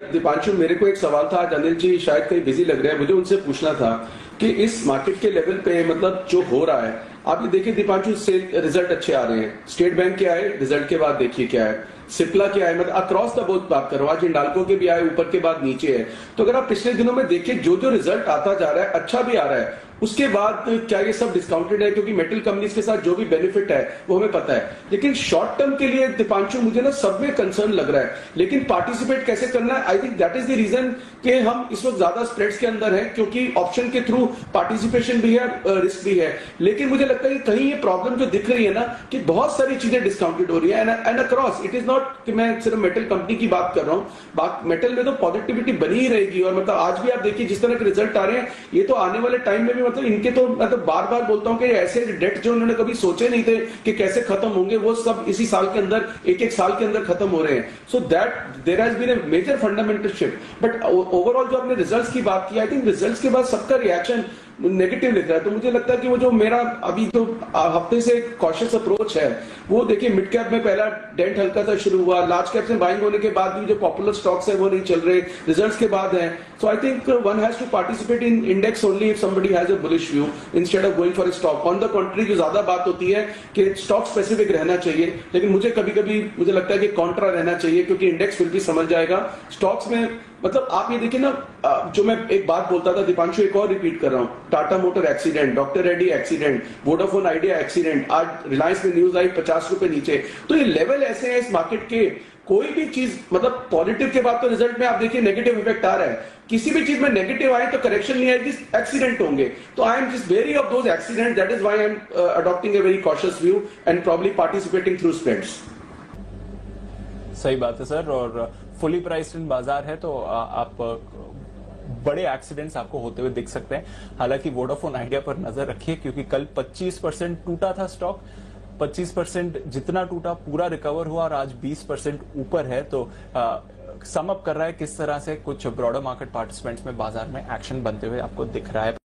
दीपांशु, मेरे को एक सवाल था। आज अनिल जी शायद कहीं बिजी लग रहे हैं, मुझे उनसे पूछना था कि इस मार्केट के लेवल पे मतलब जो हो रहा है, आप ये देखिए दीपांशु, सेल रिजल्ट अच्छे आ रहे हैं। स्टेट बैंक के आए, रिजल्ट के बाद देखिए क्या है। सिप्ला के आए, मतलब अक्रॉस द बोर्ड बात कर रहा हूं। आज हिंडाल्को के भी आए, ऊपर के बाद नीचे है। तो अगर आप पिछले दिनों में देखिए जो जो रिजल्ट आता जा रहा है, अच्छा भी आ रहा है, उसके बाद क्या ये सब डिस्काउंटेड है? क्योंकि मेटल कंपनीज के साथ जो भी बेनिफिट है वो हमें पता है, लेकिन शॉर्ट टर्म के लिए दीपांशु मुझे ना सब में कंसर्न लग रहा है। लेकिन पार्टिसिपेट कैसे करना है, I think that is the reason कि हम इस वक्त ज्यादा स्प्रेड्स के अंदर हैं, क्योंकि ऑप्शन के थ्रू पार्टिसिपेशन भी है, रिस्क भी है। लेकिन मुझे लगता है कि कहीं ये प्रॉब्लम जो दिख रही है ना, कि बहुत सारी चीजें डिस्काउंटेड हो रही है and across. It is not कि मैं सिर्फ मेटल कंपनी की बात कर रहा हूं, बात मेटल में तो पॉजिटिविटी बनी ही रहेगी। और मतलब आज भी आप देखिए जिस तरह के रिजल्ट आ रहे हैं, ये तो आने वाले टाइम में भी मतलब इनके तो तो बार बार बोलता हूं कि ऐसे डेट जो उन्होंने कभी सोचे नहीं थे कि कैसे खत्म होंगे, वो सब इसी साल के अंदर, एक एक साल के अंदर खत्म हो रहे हैं। So that there has been a major fundamental shift. But overall जो आपने रिजल्ट्स की बात की, आई थिंक रिजल्ट्स के बाद सबका रिएक्शन नेगेटिव लिख रहा है। तो मुझे लगता है कि वो जो मेरा अभी तो हफ्ते से कॉशियस अप्रोच है, वो देखिए मिड कैप में पहला डेंट हल्का सा शुरू हुआ, लार्ज कैप से बाइंग होने के बाद भी जो पॉपुलर स्टॉक्स है वो नहीं चल रहे, रिजल्ट्स के बाद है। So I think one has to participate in index only if somebody has a bullish view instead of going for a stock. On the contrary जो ज्यादा बात होती है कि स्टॉक स्पेसिफिक रहना चाहिए, लेकिन मुझे कभी कभी मुझे लगता है कि कॉन्ट्रा रहना चाहिए, क्योंकि इंडेक्स फिर भी समझ जाएगा। स्टॉक्स में मतलब आप ये देखिए ना, जो मैं एक बात बोलता था दीपांशु, एक और रिपीट कर रहा हूं, Tata motor accident, doctor Reddy accident, Vodafone idea accident, आज रिलायंस में न्यूज आई 50 रुपए नीचे। तो ये लेवल ऐसे हैं इस मार्केट के, कोई भी चीज मतलब पॉजिटिव के बाद तो रिजल्ट में आप देखिए नेगेटिव इफेक्ट आ रहा है। किसी भी चीज में नेगेटिव आए तो करेक्शन नहीं आएगी, एक्सीडेंट होंगे। तो I am just very of those accident, that is why I am adopting a very cautious view and probably participating through spreads. सही बात है सर, और फुली प्राइस्ड इन बाजार है तो आप बड़े एक्सीडेंट्स आपको होते हुए दिख सकते हैं। हालांकि वोडाफोन आइडिया पर नजर रखिए, क्योंकि कल 25% टूटा था स्टॉक, 25% जितना टूटा पूरा रिकवर हुआ और आज 20% ऊपर है। तो सम अप कर रहा है किस तरह से कुछ ब्रॉडर मार्केट पार्टिसिपेंट्स में बाजार में एक्शन बनते हुए आपको दिख रहा है।